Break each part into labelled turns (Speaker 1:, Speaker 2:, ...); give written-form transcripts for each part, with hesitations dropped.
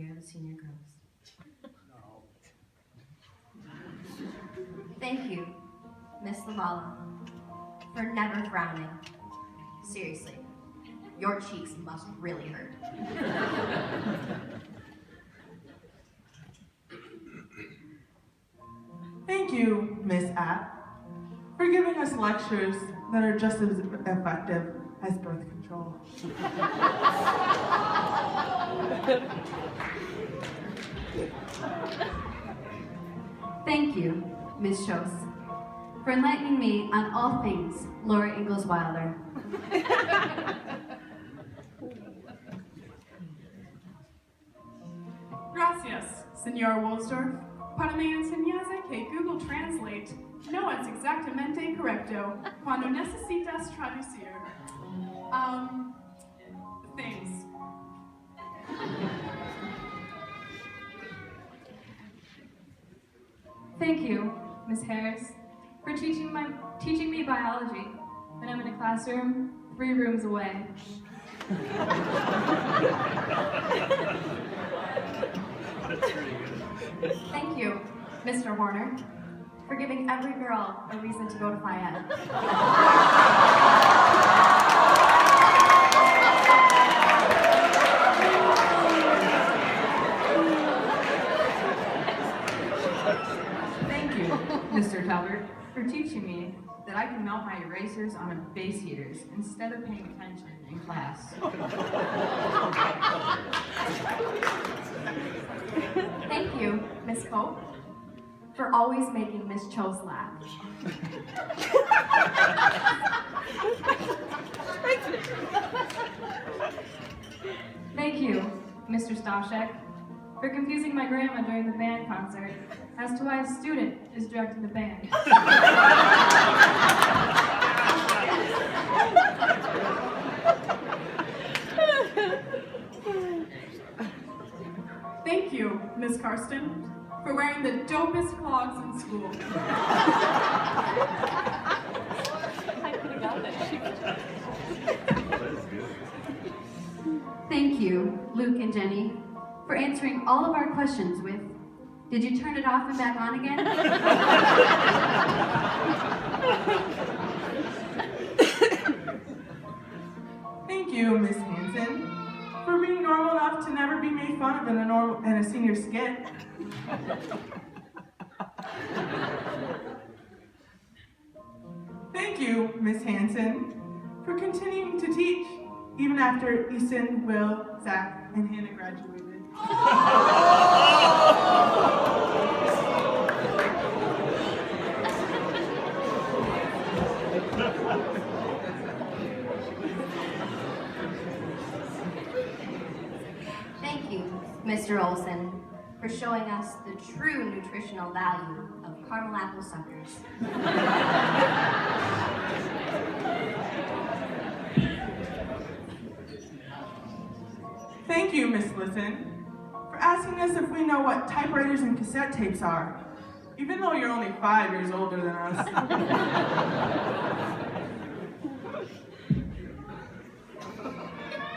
Speaker 1: we are the senior girls. Thank you, Miss Lavala, for never frowning. Seriously, your cheeks must really hurt.
Speaker 2: Thank you, Miss App, for giving us lectures that are just as effective as birth control.
Speaker 3: Thank you, Miss Chose, for enlightening me on all things Laura Ingalls Wilder.
Speaker 4: Gracias, Senor Woolsdorf. Para me enseñas que Google Translate no es exactamente correcto cuando necesitas traducir. Things.
Speaker 5: Thank you, Miss Harris, for teaching me biology when I'm in a classroom 3 rooms away.
Speaker 1: Thank you, Mr. Horner, for giving every girl a reason to go to Phi Ed.
Speaker 6: Thank you, Mr. Talbert, for teaching me that I can melt my erasers on a base heaters instead of paying attention in class.
Speaker 1: Thank you, Miss Cope, for always making Miss Chose laugh.
Speaker 5: Thank you, Mr. Stashek, for confusing my grandma during the band concert as to why a student is directing the band.
Speaker 4: Thank you, Miss Karsten, for wearing the dopest clogs in school.
Speaker 3: Thank you, Luke and Jenny, for answering all of our questions with, "Did you turn it off and back on again?"
Speaker 2: Thank you, Miss Hanson, for being normal enough to never be made fun of in a senior skit. Thank you, Miss Hanson, for continuing to teach even after Easton, Will, Zach, and Hannah graduated.
Speaker 1: Thank you, Mr. Olson, for showing us the true nutritional value of caramel apple suckers.
Speaker 2: Thank you, Miss Listen, for asking us if we know what typewriters and cassette tapes are, even though you're only 5 years older than us.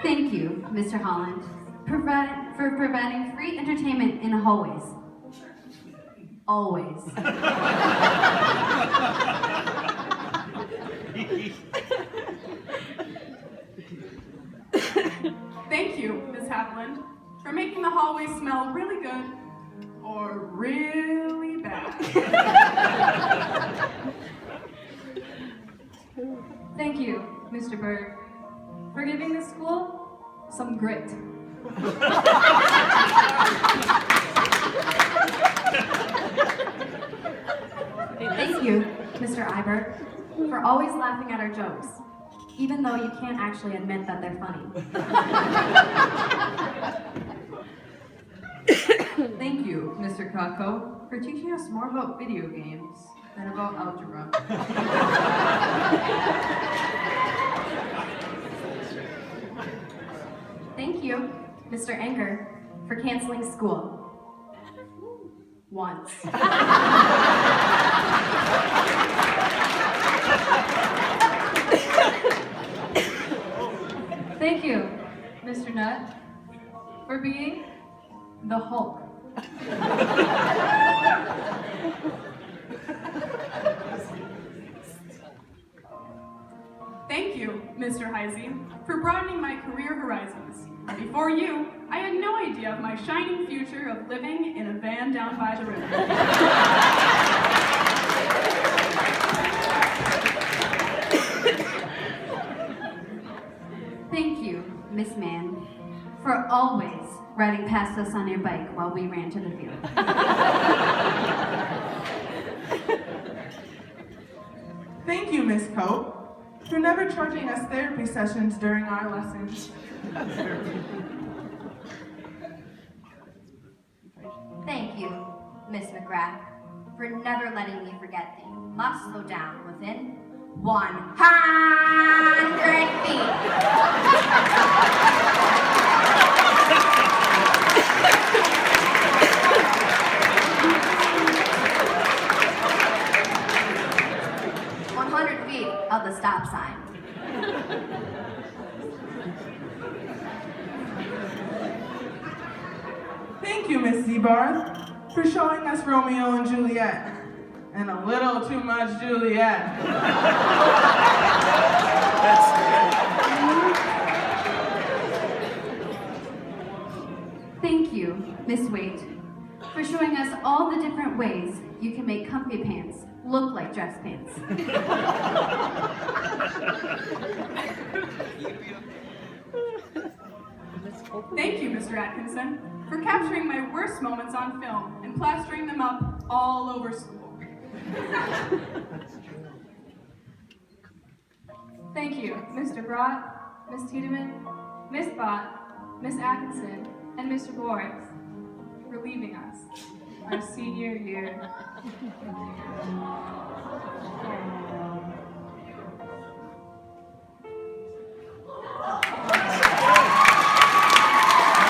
Speaker 3: Thank you, Mr. Holland, for providing free entertainment in the hallways. Always.
Speaker 4: Thank you, Miss Hapland, for making the hallway smell really good or really bad.
Speaker 5: Thank you, Mr. Berg, for giving this school some grit.
Speaker 1: Thank you, Mr. Ibert, for always laughing at our jokes, even though you can't actually admit that they're funny.
Speaker 6: Thank you, Mr. Kako, for teaching us more about video games than about algebra.
Speaker 1: Thank you, Mr. Anker, for canceling school. Once.
Speaker 5: Thank you, Mr. Nutt, for being the Hulk.
Speaker 4: Thank you, Mr. Heisey, for broadening my career horizons. Before you, I had no idea of my shining future of living in a van down by the river.
Speaker 3: Thank you, Miss Man, for always riding past us on your bike while we ran to the field.
Speaker 2: Thank you, Miss Cope, for never charging us therapy sessions during our lessons.
Speaker 1: Thank you, Miss McGrath, for never letting me forget that you must slow down within 100 feet. Of the stop sign.
Speaker 2: Thank you, Miss Seabarth, for showing us Romeo and Juliet. And a little too much Juliet.
Speaker 3: Thank you, Miss Waite, for showing us all the different ways you can make comfy pants look like dress pants.
Speaker 4: Thank you, Mr. Atkinson, for capturing my worst moments on film and plastering them up all over school.
Speaker 5: Thank you, Mr. Brott, Miss Tiedemann, Miss Bott, Miss Atkinson, and Mr. Boris for leaving us our senior year.